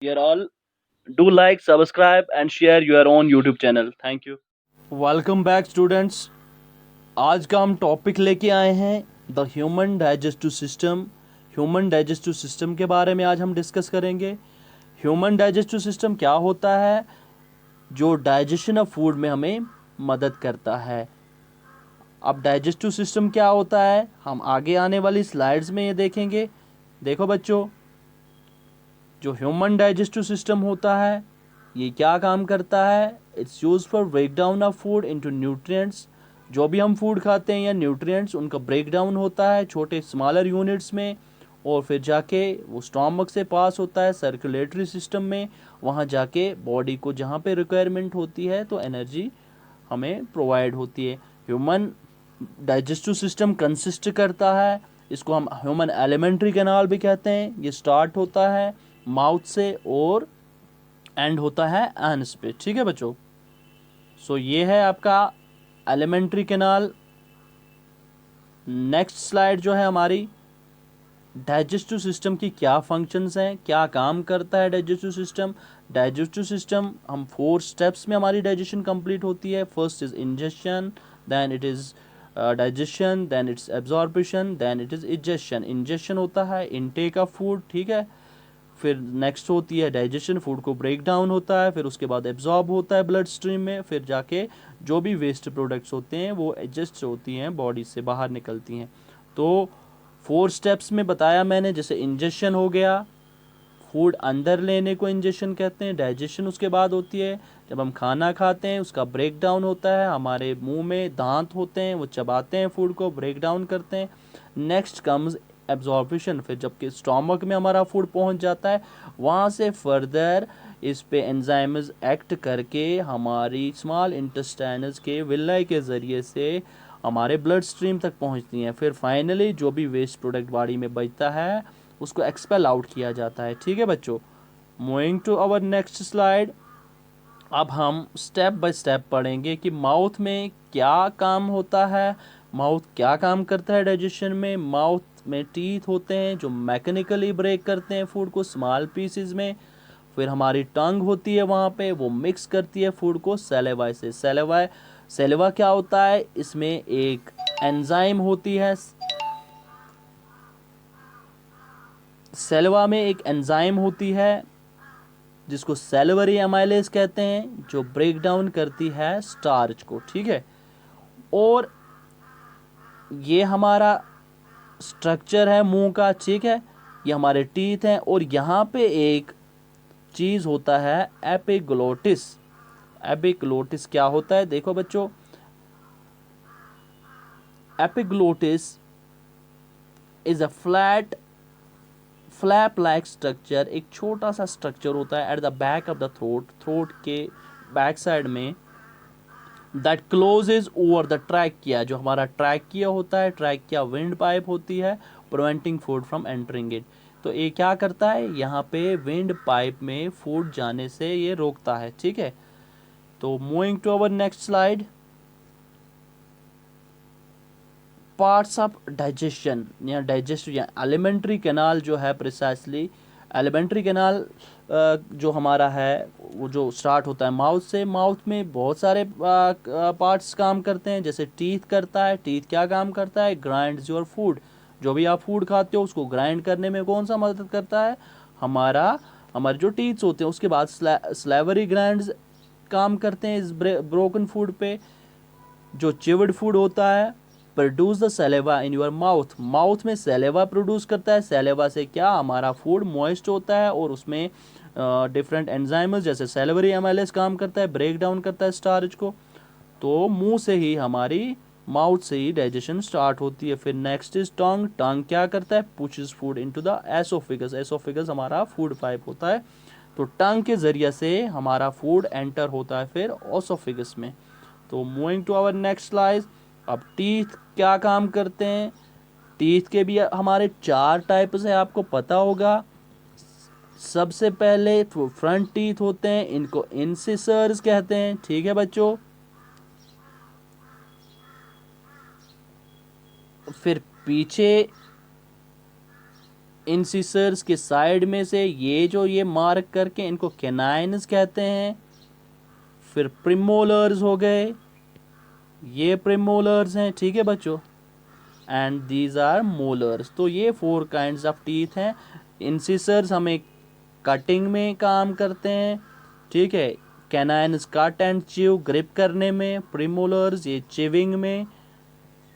Dear all, do like, subscribe, and share your own YouTube channel. Thank you. Welcome back students. आज का हम topic लेके आए हैं the human digestive system. Human digestive system के बारे में आज हम डिस्कस करेंगे। ह्यूमन डाइजेस्टिव सिस्टम क्या होता है जो डाइजेशन ऑफ फूड में हमें मदद करता है। अब डाइजेस्टिव सिस्टम क्या होता है हम आगे आने वाली स्लाइड्स में ये देखेंगे। देखो बच्चों, जो ह्यूमन डाइजेस्टिव सिस्टम होता है ये क्या काम करता है। It's use for break down of food into nutrients. जो भी हम फूड खाते हैं या न्यूट्रिएंट्स उनका ब्रेक डाउन होता है छोटे स्मॉलर यूनिट्स में, और फिर जाके वो स्टोमक से पास होता है सर्कुलेटरी सिस्टम में। वहाँ जाके बॉडी को जहाँ पे रिक्वायरमेंट होती है तो एनर्जी हमें प्रोवाइड होती है। ह्यूमन डाइजेस्टिव सिस्टम कंसिस्ट करता है, इसको हम ह्यूमन एलिमेंट्री कैनाल भी कहते हैं। ये स्टार्ट होता है माउथ से और एंड होता है एनस पे। ठीक है बच्चों, सो ये है आपका एलिमेंट्री कैनाल। नेक्स्ट स्लाइड जो है हमारी, डाइजेस्टिव सिस्टम की क्या फंक्शंस हैं, क्या काम करता है डाइजेस्टिव सिस्टम। डाइजेस्टिव सिस्टम हम 4 स्टेप्स में हमारी डाइजेशन कंप्लीट होती है। First is ingestion, then it is digestion, then it's absorption, then it is egestion. Ingestion होता है इनटेक ऑफ फूड, ठीक है। फिर नेक्स्ट होती है डाइजेशन, फूड को ब्रेक डाउन होता है, फिर उसके बाद एब्जॉर्ब होता है ब्लड स्ट्रीम में, फिर जाके जो भी वेस्ट प्रोडक्ट्स होते हैं वो एडजस्ट होती हैं बॉडी से बाहर निकलती हैं। तो 4 स्टेप्स में बताया मैंने, जैसे इंजेशन हो गया, फूड अंदर लेने को इंजेशन कहते हैं। डाइजेशन उसके बाद होती है जब हम खाना खाते हैं, उसका ब्रेक डाउन होता है, हमारे मुंह में दांत होते हैं वो चबाते हैं फूड को, ब्रेक डाउन करते हैं। नेक्स्ट कम्स एब्जॉर्प्शन, फिर जबकि स्टोमक में हमारा फूड पहुंच जाता है, वहाँ से फर्दर इस पे एंजाइम्स एक्ट करके हमारी स्मॉल इंटेस्टाइनस के विलाई के ज़रिए से हमारे ब्लड स्ट्रीम तक पहुंचती हैं। फिर फाइनली जो भी वेस्ट प्रोडक्ट बॉडी में बचता है उसको एक्सपेल आउट किया जाता है। ठीक है बच्चों, moving to our next slide. अब हम स्टेप बाय स्टेप पढ़ेंगे कि माउथ में क्या काम होता है, माउथ क्या काम करता है डाइजेशन में। माउथ में टीथ होते हैं जो मैकेनिकली ब्रेक करते हैं फूड को स्मॉल पीसेस में। फिर हमारी टंग होती है वहाँ पे, वो मिक्स करती है फूड को सेलेवा से। सेलेवा क्या होता है, इसमें एक एंजाइम होती है। सेलेवा में एक एंजाइम होती है जिसको सेलेवरी एमाइलेज कहते हैं, जो ब्रेक डाउन करती है स्टार्च को। ठीक है, और ये हमारा स्ट्रक्चर है मुंह का। ठीक है, ये हमारे टीथ हैं, और यहाँ पे एक चीज़ होता है एपिग्लोटिस। एपिग्लोटिस क्या होता है, देखो बच्चों, epiglottis is a flap like structure. एक छोटा सा स्ट्रक्चर होता है at the back of the throat, throat के बैक साइड में, that closes over the trachea. जो हमारा ट्रैकिया होता है, ट्रैकिया विंड पाइप होती है, preventing food from entering it. तो ये क्या करता है, यहाँ पे विंड पाइप में फूड जाने से ये रोकता है। ठीक है, तो moving to our next slide, parts of digestion या डाइजेस्टिव या एलिमेंट्री कैनाल जो है, प्रिसाइसली एलिमेंट्री कैनाल जो हमारा है वो जो स्टार्ट होता है माउथ से। माउथ में बहुत सारे पार्ट्स काम करते हैं, जैसे टीथ करता है। टीथ क्या काम करता है, ग्राइंड्स योर फूड। जो भी आप फूड खाते हो उसको ग्राइंड करने में कौन सा मदद करता है, हमारा हमारे जो टीथ्स होते हैं। उसके बाद स्लेवरी ग्लैंड्स काम करते हैं इस ब्रोकन फूड पे। जो चिवड फूड होता है, produce the saliva in your mouth. Mouth में सेलेवा प्रोड्यूस करता है। सेलेवा से क्या हमारा फूड मॉइस्ट होता है, और उसमें डिफरेंट एंजाइम्स जैसे सेलेवरी एमाइलेज काम करता है, ब्रेक डाउन करता है स्टार्च को। तो मुंह से ही हमारी माउथ से ही डाइजेशन स्टार्ट होती है। फिर नेक्स्ट इज टंग। टंग क्या करता है, pushes food into the oesophagus. Oesophagus हमारा फूड पाइप होता है, तो टंग के जरिए से हमारा फूड एंटर होता है फिर ओसोफिगस में। तो moving to our next slide. अब टीथ क्या काम करते हैं, टीथ के भी हमारे 4 टाइप्स है, आपको पता होगा। सबसे पहले फ्रंट टीथ होते हैं, इनको इंसिसर्स कहते हैं। ठीक है बच्चों, फिर पीछे इंसिसर्स के साइड में से ये मार्क करके इनको कैनाइन्स कहते हैं। फिर प्रीमोलर्स हो गए, ये प्रीमोलर्स हैं, ठीक है बच्चों, एंड दीज आर मोलर्स। तो ये 4 काइंड्स ऑफ टीथ हैं। इंसिसर्स हमें कटिंग में काम करते हैं, ठीक है, canines cut and chew grip करने में, प्रीमोलर्स ये चिविंग में,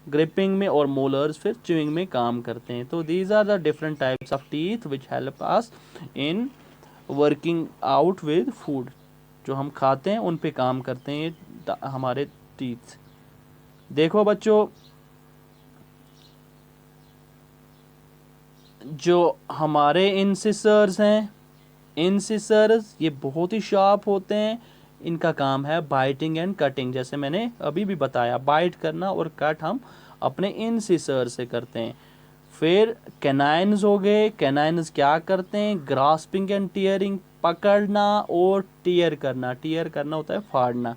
ग्रिपिंग में, और मोलर्स फिर च्यूइंग में काम करते हैं। तो these are the different types of teeth which help us in working out with food. जो हम खाते हैं उन पे काम करते हैं हमारे टीथ। देखो बच्चों, जो हमारे इंसिसर्स हैं, इंसिसर्स ये बहुत ही शार्प होते हैं। इनका काम है बाइटिंग एंड कटिंग, जैसे मैंने अभी भी बताया, बाइट करना और कट हम अपने इंसिसर से करते हैं। फिर कैनाइन्स हो गए, कैनाइन्स क्या करते हैं, ग्रास्पिंग एंड टीयरिंग, पकड़ना और टीयर करना। टीयर करना होता है फाड़ना।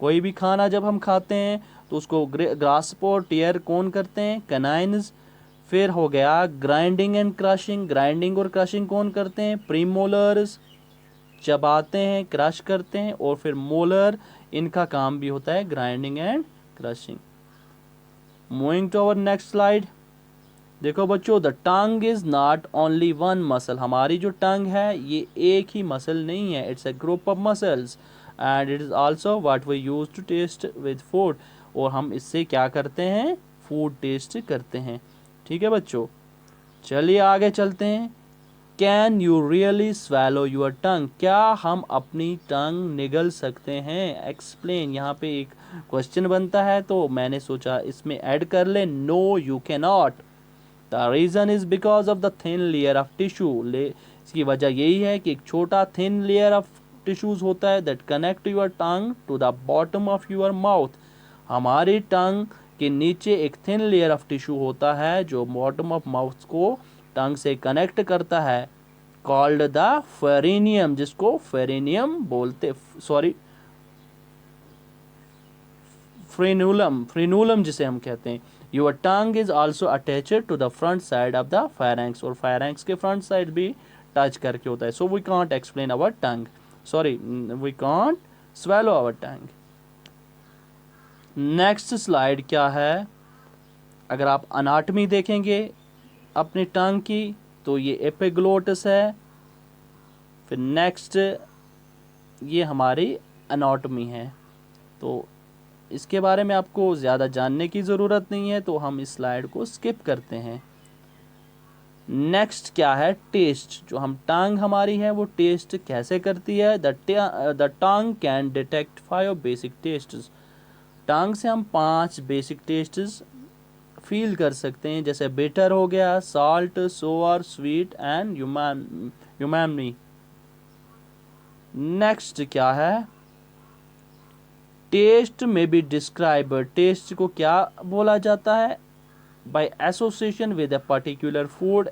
कोई भी खाना जब हम खाते हैं तो उसको ग्रास्प और टीयर कौन करते हैं, कैनाइन्स। फिर हो गया ग्राइंडिंग एंड क्रशिंग, ग्राइंडिंग और क्रशिंग कौन करते हैं, प्रीमोलर्स, चबाते हैं, क्रश करते हैं। और फिर मोलर, इनका काम भी होता है grinding and crushing. Moving to our next slide. देखो बच्चों, the tongue is not only one muscle. हमारी जो टंग है ये एक ही मसल नहीं है, it's a group of muscles and it is also what we use to taste with food. और हम इससे क्या करते हैं, फूड टेस्ट करते हैं, ठीक है बच्चों। चलिए आगे चलते हैं। Can you really swallow your tongue, क्या हम अपनी टंग निगल सकते हैं, एक्सप्लेन। यहाँ पे एक क्वेश्चन बनता है तो मैंने सोचा इसमें ऐड कर ले। No you can not. The reason is because of the thin layer of tissue. इसकी वजह यही है कि एक छोटा थिन लेयर ऑफ टिश्यूज होता है that connect your tongue to the bottom of your mouth. हमारी टंग के नीचे एक थिन लेयर ऑफ टिश्यू होता है जो बॉटम ऑफ माउथ को टंग से कनेक्ट करता है, कॉल्ड द फेरिनियम, जिसको फेरिनियम बोलते, सॉरी फ्रेनुलम, फ्रेनुलम जिसे हम कहते हैं। Your tongue is also attached to the front side of the pharynx, और फायरैंक्स के फ्रंट साइड भी टच करके होता है। So we can't explain our tongue, sorry we can't swallow our tongue. Next slide क्या है, अगर आप अनाटमी देखेंगे अपनी टंग की तो ये एपिग्लोटिस है। फिर नेक्स्ट ये हमारी अनाटमी है, तो इसके बारे में आपको ज़्यादा जानने की ज़रूरत नहीं है, तो हम इस स्लाइड को स्किप करते हैं। नेक्स्ट क्या है, टेस्ट। जो हम टंग हमारी है वो टेस्ट कैसे करती है। The tongue can detect 5 basic tastes. Tongue से हम 5 बेसिक टेस्ट्स फील कर सकते हैं, जैसे बिटर हो गया, salt, sour, sweet and umami. Next क्या है, टेस्ट में बी डिस्क्राइब। टेस्ट को क्या बोला जाता है, by association with a particular food.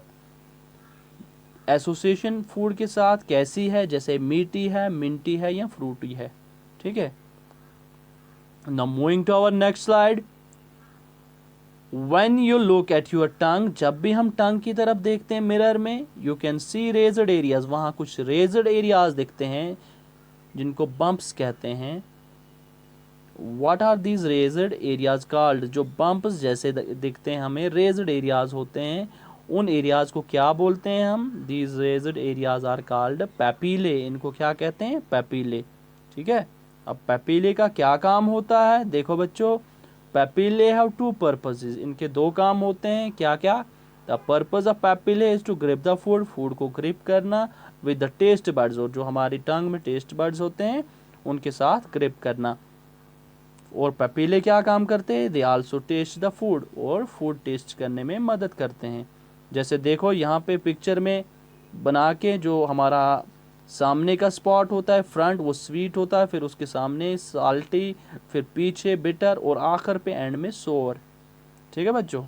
Association food के साथ कैसी है, जैसे मीठी है, मिंटी है या फ्रूटी है, ठीक है। Now moving to our next slide. When you look at your tongue, जब भी हम टंग की तरफ देखते हैं मिरर में, you can see raised areas, वहाँ कुछ raised areas दिखते हैं जिनको bumps कहते हैं। What are these raised areas called? जो bumps जैसे दिखते हैं हमें, raised areas होते हैं, उन areas को क्या बोलते हैं हम, these raised areas are called papillae। इनको क्या कहते हैं, papillae, ठीक है। अब papillae का क्या काम होता है, देखो बच्चों, पेपिले हैव 2 पर्पसेस, इनके 2 काम होते हैं, क्या क्या। The purpose of papillae is to grip the food, food को ग्रिप करना, विद द टेस्ट बर्ड्स, और जो हमारी टंग में टेस्ट बर्ड्स होते हैं उनके साथ ग्रिप करना। और पेपिले क्या काम करते हैं, they also taste the food, और फूड टेस्ट करने में मदद करते हैं। जैसे देखो यहाँ पे पिक्चर में बना के, जो हमारा सामने का स्पॉट होता है फ्रंट, वो स्वीट होता है, फिर उसके सामने साल्टी, फिर पीछे बिटर, और आखिर पे एंड में सोर, ठीक है बच्चों।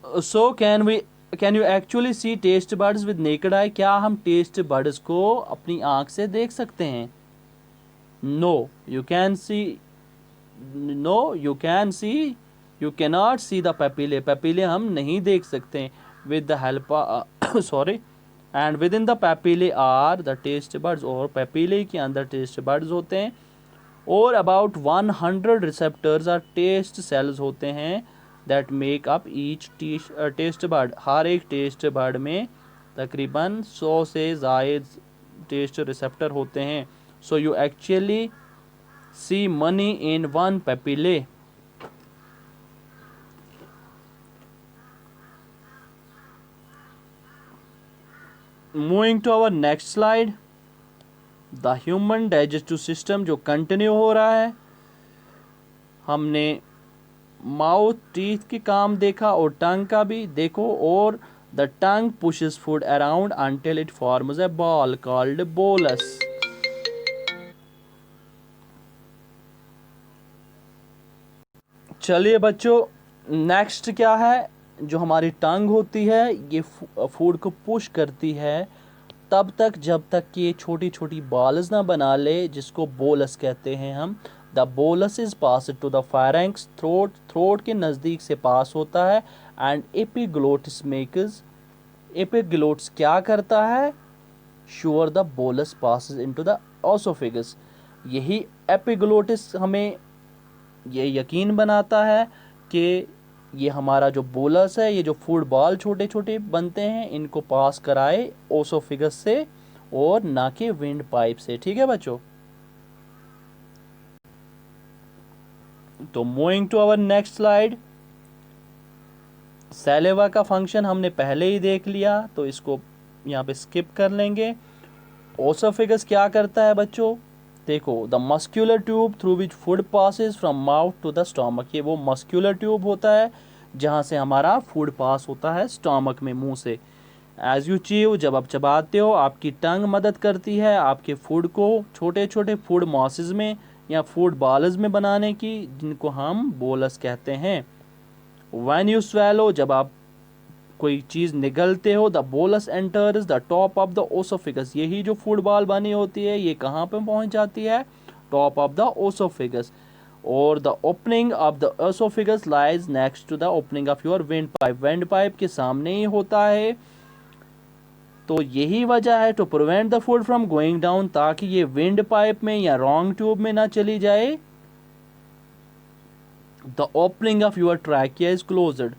So can you actually C taste buds with naked eye, क्या हम टेस्ट बर्ड्स को अपनी आंख से देख सकते हैं। No you can see you cannot see the papillae, papillae हम नहीं देख सकते with the help sorry, and within the papillae are the taste buds, और पेपिले के अंदर टेस्ट बर्ड्स होते हैं, और about 100 receptors or taste cells होते हैं that make up each taste bud. हर एक टेस्ट बर्ड में तकरीबन 100 से ज़ायद टेस्ट रिसेप्टर होते हैं। So you actually see many in one papillae. Moving to our next slide, the human digestive system जो कंटिन्यू हो रहा है। हमने माउथ टीथ के काम देखा और टंग का भी देखो, और the tongue pushes food around until it forms a ball called bolus. चलिए बच्चों, नेक्स्ट क्या है, जो हमारी टंग होती है ये फूड को पुश करती है तब तक जब तक कि ये छोटी छोटी बॉल्स ना बना ले, जिसको बोलस कहते हैं हम। The bolus is pass to the pharynx, throat, throat के नज़दीक से पास होता है, एंड एपिग्लोटिस मेक्स, एपिग्लोट्स क्या करता है, sure the bolus passes into the oesophagus. यही एपिग्लोटिस हमें ये यकीन बनाता है कि ये हमारा जो बोलस है, ये जो फूड बॉल छोटे छोटे बनते हैं, इनको पास कराए ओसोफिगस से और ना कि विंड पाइप से। ठीक है बच्चों, तो moving to our next slide, saliva का फंक्शन हमने पहले ही देख लिया, तो इसको यहाँ पे स्किप कर लेंगे। ओसोफिगस क्या करता है बच्चों, देखो, the muscular tube through which food passes from mouth to the stomach, ये वो मस्क्यूलर ट्यूब होता है जहाँ से हमारा फूड पास होता है स्टोमक में, मुंह से। एज यू चीव, जब आप चबाते हो, आपकी टंग मदद करती है आपके फूड को छोटे छोटे फूड मॉसेस में या फूड बॉल्स में बनाने की, जिनको हम बोलस कहते हैं। व्हेन यू स्वेलो, जब आप कोई चीज़ निगलते हो, the bolus enters the top of the oesophagus, यही जो फूड बॉल बनी होती है ये कहाँ पे पहुँच जाती है, टॉप ऑफ द ओसोफिगस, और the opening of the oesophagus lies next to the opening of your wind pipe, wind pipe के सामने ही होता है। तो यही वजह है to prevent the food from going down, ताकि ये विंड पाइप में या रॉन्ग ट्यूब में ना चली जाए। The opening of your trachea is closed,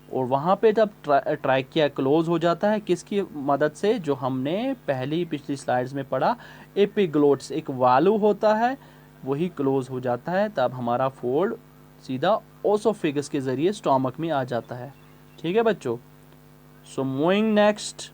और वहाँ पे जब ट्रैकिया क्लोज हो जाता है, किसकी मदद से, जो हमने पहली पिछली स्लाइड्स में पढ़ा, एपिग्लोट्स, एक वाल्व होता है, वही क्लोज हो जाता है, तब हमारा फूड सीधा ओसोफिगस के ज़रिए स्टोमक में आ जाता है। ठीक है बच्चों, सो मूविंग नेक्स्ट,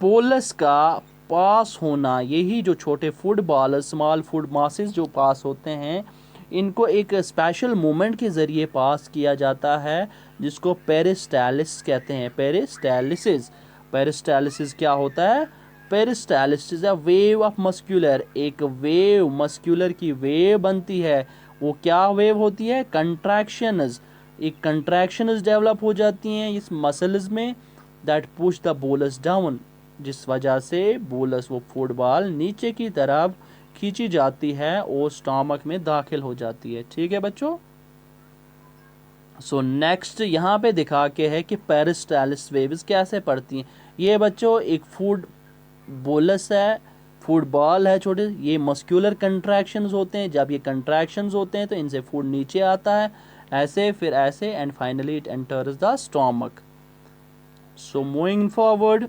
बोलस का पास होना, यही जो छोटे food ball, small food masses जो पास होते हैं, इनको एक स्पेशल मूवमेंट के ज़रिए पास किया जाता है, जिसको पेरिस्टालिस कहते हैं। पेरिस्टालिसिस, पेरिस्टालिसिस क्या होता है, peristalsis a wave of muscular, एक वेव, मस्क्यूलर की वेव बनती है। वो क्या वेव होती है, कंट्रैक्शंस, एक कंट्रैक्शंस डेवलप हो जाती हैं इस मसल्स में, that push the bolus down, जिस वजह से बोलस, वो फूड बॉल नीचे की तरफ खींची जाती है और स्टोमक में दाखिल हो जाती है। ठीक है बच्चों, सो नेक्स्ट यहाँ पे दिखा के है कि पेरिस्टालिस वेव्स कैसे पड़ती हैं। ये बच्चों एक फूड बोलस है, फूड बॉल है छोटे, ये मस्क्यूलर कंट्रैक्शंस होते हैं, जब ये कंट्रैक्शंस होते हैं तो इनसे फूड नीचे आता है, ऐसे फिर ऐसे, and finally it enters the stomach. So moving forward,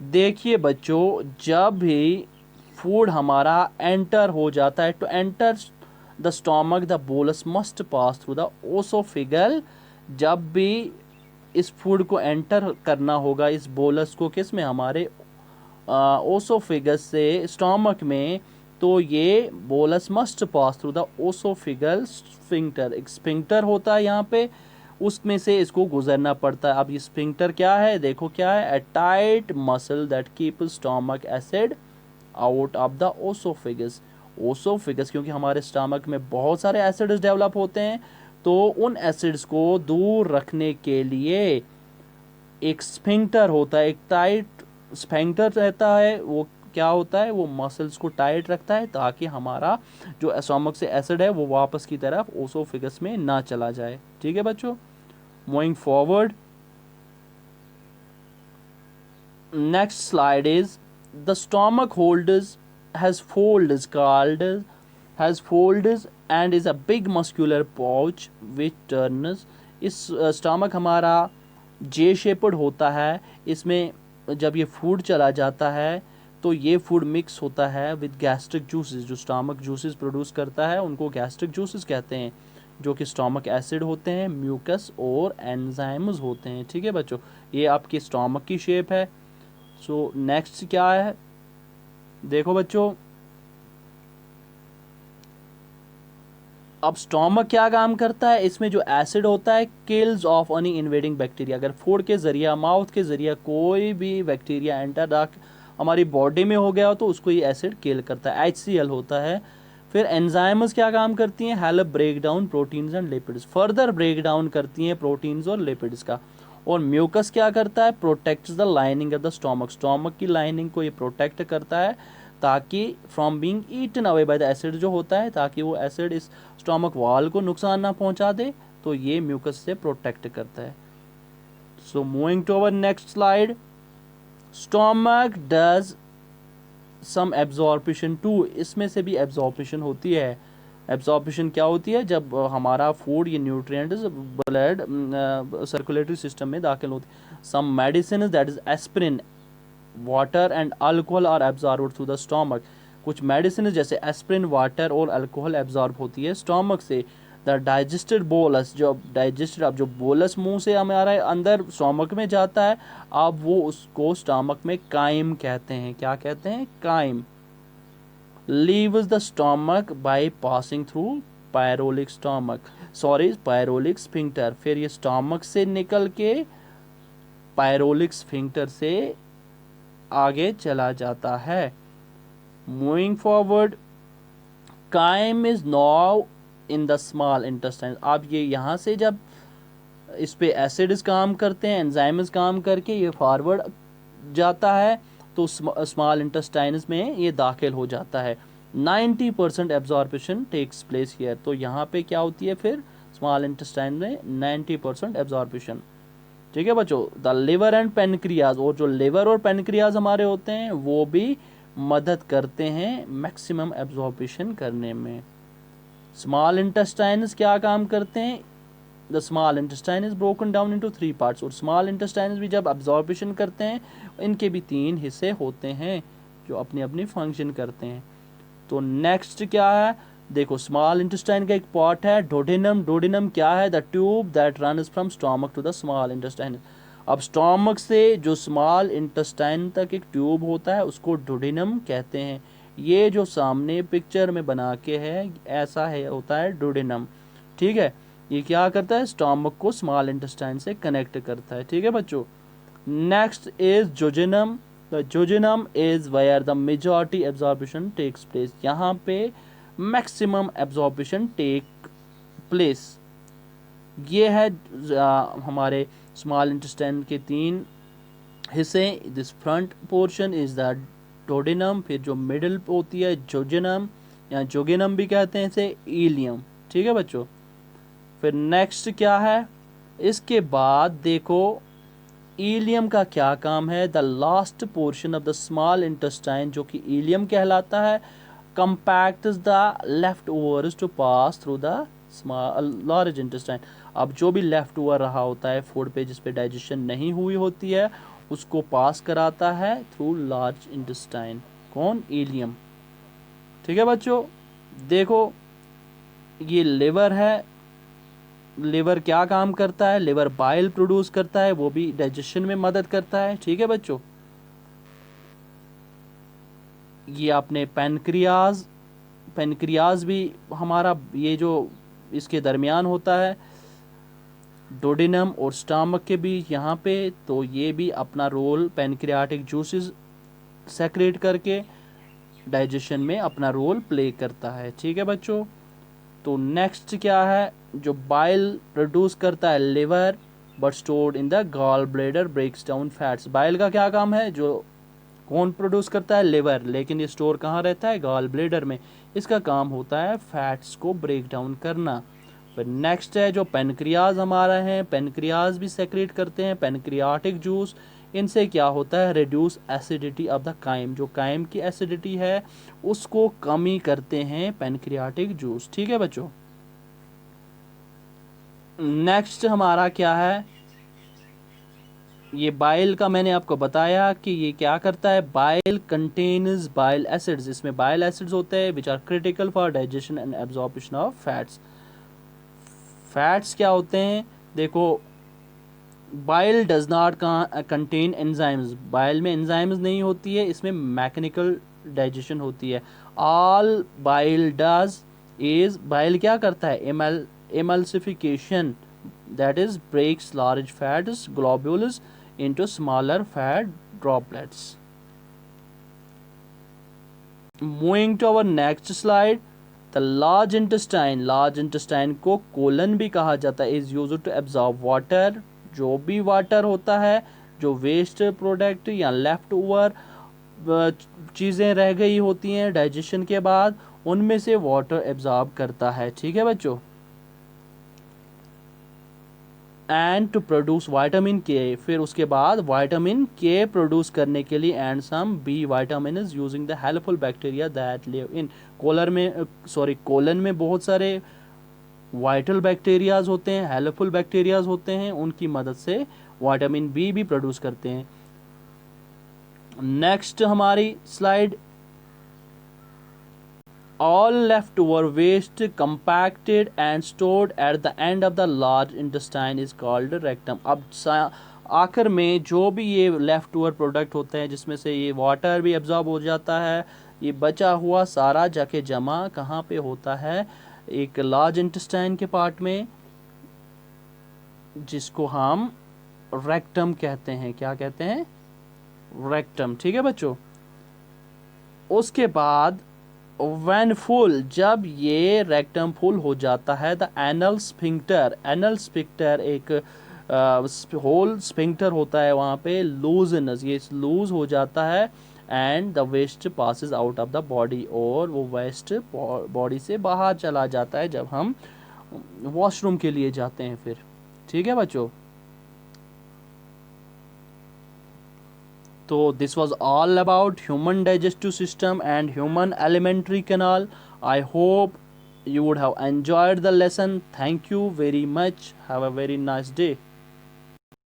देखिए बच्चों, जब भी फूड हमारा एंटर हो जाता है, to enter the stomach the bolus must pass through the oesophageal, जब भी इस फूड को एंटर करना होगा, इस बोलस को, किस में, हमारे ओसोफिगस से स्टोमक में, तो ये bolus must pass through the oesophageal sphincter, एक स्फिंक्टर होता है यहाँ पे, उसमें से इसको गुजरना पड़ता है। अब ये स्फिंक्टर क्या है, देखो क्या है, a tight muscle that keep stomach acid out of the oesophagus. Oesophagus, क्योंकि हमारे स्टमक में बहुत सारे एसिड्स डेवलप होते हैं, तो उन एसिड्स को दूर रखने के लिए एक स्फिंक्टर होता है, एक टाइट स्फिंक्टर रहता है, वो क्या होता है, वो मसल्स को टाइट रखता है ताकि हमारा जो स्टमक से एसिड है वो वापस की तरफ ओसोफेगस में ना चला जाए। ठीक है बच्चों, moving forward, next slide is the stomach holders has folds called has folds and is a big muscular pouch which turns। इस स्टमक हमारा जे शेप्ड होता है, इसमें जब ये फूड चला जाता है तो ये फूड मिक्स होता है विद गैस्ट्रिक जूसेस। जो स्टमक जूसेस प्रोड्यूस करता है उनको गैस्ट्रिक जूसेस कहते हैं, जो कि स्टमक एसिड होते हैं, म्यूकस और एंजाइम्स होते हैं। ठीक है बच्चों, ये आपके स्टमक की शेप है। सो नेक्स्ट क्या है, देखो बच्चों, अब स्टोमक क्या काम करता है, इसमें जो एसिड होता है kills of any invading bacteria. अगर फूड के जरिए, माउथ के जरिए कोई भी बैक्टीरिया एंटर हमारी बॉडी में हो गया हो तो उसको ये एसिड किल करता है, HCl होता है। फिर एंजाइम्स क्या काम करती हैं, help break down proteins and lipids, further break down करती हैं प्रोटीन्स और लिपिड्स का। और म्यूकस क्या करता है, protects the lining of the stomach, stomach की लाइनिंग को ये प्रोटेक्ट करता है ताकि from being eaten away by the acid जो होता है, ताकि वो एसिड इस स्टोमक वॉल को नुकसान ना पहुंचा दे, तो ये म्यूकस से प्रोटेक्ट करता है। So moving to our next slide, stomach does some absorption too, इसमें से भी एब्जॉर्प्शन होती है। एब्जॉर्प्शन क्या होती है, जब हमारा फूड, ये न्यूट्रिएंट्स ब्लड सर्कुलेटरी सिस्टम में दाखिल होती है। Some medicine that is aspirin, water and alcohol are absorbed through the stomach, कुछ मेडिसिन जैसे एस्पिरिन, वाटर और अल्कोहल एब्जॉर्ब होती है स्टोमक से। द डाइजेस्टेड बोलस, जो डाइजेस्टेड, अब जो बोलस मुंह से हमारा अंदर स्टोमक में जाता है, अब वो उसको स्टोमक में काइम कहते हैं। क्या कहते हैं, chyme. Leaves the stomach by passing through pyloric stomach, sorry pyloric sphincter, फिर ये स्टोमक से निकल के पायरोलिक स्फिंक्टर से आगे चला जाता है। Moving forward, chyme is now in the small intestine. अब ये यहाँ से जब इस पे एसिड्स काम करते हैं, एंजाइम्स काम करके ये फॉरवर्ड जाता है तो स्मॉल इंटेस्टाइन्स में ये दाखिल हो जाता है। 90% एब्जॉर्प्शन टेक्स प्लेस हियर, तो यहाँ पे क्या होती है फिर स्मॉल इंटेस्टाइन में 90% एब्जॉर्प्शन। ठीक है बच्चों, द लिवर एंड पेनक्रियाज, और जो लिवर और पेनक्रियाज हमारे होते हैं वो भी मदद करते हैं मैक्सिमम एब्जॉर्प्शन करने में। स्मॉल इंटेस्टाइन्स क्या काम करते हैं, the small intestine is broken down into 3 parts, और स्मॉल इंटेस्टाइन्स भी जब एब्जॉर्प्शन करते हैं इनके भी 3 हिस्से होते हैं जो अपनी अपनी फंक्शन करते हैं। तो नेक्स्ट क्या है, देखो स्मॉल इंटेस्टाइन का एक पार्ट है डोडेनम। डोडेनम क्या है, the tube that runs from stomach to the small intestine. अब स्टोमक से जो स्मॉल इंटेस्टाइन तक एक ट्यूब होता है उसको डोडेनम कहते हैं। ये जो सामने पिक्चर में बना के है ऐसा है, होता है डोडेनम। ठीक है, ये क्या करता है, स्टोमक को स्मॉल इंटेस्टाइन से कनेक्ट करता है। ठीक है बच्चों, next is jejunum. The jejunum is where the majority absorption takes place, यहाँ पे मैक्सिमम एब्जॉर्प्शन टेक प्लेस। ये है हमारे स्मॉल इंटेस्टाइन के 3 हिस्से। This front portion is the duodenum, फिर जो मिडिल होती है जोजेनम या जोगेनम भी कहते हैं इसे, इलियम। ठीक है बच्चों, फिर नेक्स्ट क्या है, इसके बाद देखो इलियम का क्या काम है, the last portion of the small intestine जो कि इलियम कहलाता है, compacts the leftovers to pass through the small large intestine। अब जो भी लेफ्ट ओवर रहा होता है फूड पे, जिस पे डाइजेशन नहीं हुई होती है, उसको पास कराता है थ्रू लार्ज इंटेस्टाइन। कौन, इलियम। ठीक है बच्चों, देखो ये लिवर है, लिवर क्या काम करता है, लिवर बाइल प्रोड्यूस करता है, वो भी डाइजेशन में मदद करता है। ठीक है बच्चों, ये आपने पैनक्रियाज, पैनक्रियाज भी हमारा ये जो इसके दरमियान होता है डोडेनम और स्टमक के बीच यहाँ पे, तो ये भी अपना रोल पैनक्रियाटिक जूसेस सेक्रेट करके डाइजेशन में अपना रोल प्ले करता है। ठीक है बच्चों, तो नेक्स्ट क्या है, जो बाइल प्रोड्यूस करता है liver but stored in the gall bladder breaks down fats. Bile का क्या काम है, जो कौन प्रोड्यूस करता है? लिवर। लेकिन ये स्टोर कहाँ रहता है? गॉल ब्लेडर में। इसका काम होता है फैट्स को ब्रेक डाउन करना। फिर नेक्स्ट है जो पेनक्रियाज हमारा है, पेनक्रियाज भी सेक्रेट करते हैं पेनक्रियाटिक जूस। इनसे क्या होता है? Reduce acidity of the chyme, जो काइम की एसिडिटी है उसको कमी करते हैं पेनक्रियाटिक जूस। ठीक है बच्चों। नेक्स्ट हमारा क्या है? ये बाइल का मैंने आपको बताया कि ये क्या करता है। बाइल कंटेन्स बाइल एसिड्स, इसमें बाइल एसिड्स होते हैं which are critical for digestion and absorption of fats. Fats क्या होते हैं? देखो, bile does not contain enzymes, bile में एंजाइम्स नहीं होती है, इसमें मैकेनिकल डाइजेशन होती है। All bile does is, bile क्या करता है? Emulsification, that is breaks large fats globules into smaller fat droplets. Moving to our next slide, the large intestine को कोलन भी कहा जाता है, is used to absorb water, जो भी वाटर होता है, जो वेस्ट प्रोडक्ट या लेफ्ट ओवर चीज़ें रह गई होती हैं डाइजेशन के बाद, उनमें से वाटर एब्जॉर्ब करता है। ठीक है बच्चों। एंड टू प्रोड्यूस वाइटामिन के, फिर उसके बाद वाइटामिन के प्रोड्यूस करने के लिए, and some B vitamin is using the helpful bacteria that live in colon में बहुत सारे वाइटल बैक्टीरियाज होते हैं, हेल्पफुल बैक्टीरियाज होते हैं, उनकी मदद से वाइटामिन बी भी प्रोड्यूस करते हैं। नेक्स्ट हमारी slide, all leftover waste compacted and stored at the end of the large intestine is called rectum। अब आखिर में जो भी ये लेफ्ट ओवर प्रोडक्ट होते हैं जिसमें से ये वाटर भी एब्जॉर्ब हो जाता है, ये बचा हुआ सारा जाके जमा कहाँ पे होता है? एक लार्ज इंटेस्टाइन के पार्ट में, जिसको हम रेक्टम कहते हैं। क्या कहते हैं? रेक्टम। ठीक है बच्चों। उसके बाद When full, जब ये रेक्टम फुल हो जाता है, द एनल स्फिंक्टर एक होल स्फिंक्टर होता है वहाँ पे, लूजनस, ये लूज हो जाता है, and the waste passes out of the body, और वो वेस्ट बॉडी से बाहर चला जाता है जब हम वॉशरूम के लिए जाते हैं फिर। ठीक है बच्चों। So this was all about human digestive system and human alimentary canal. I hope you would have enjoyed the lesson. Thank you very much. Have a very nice day.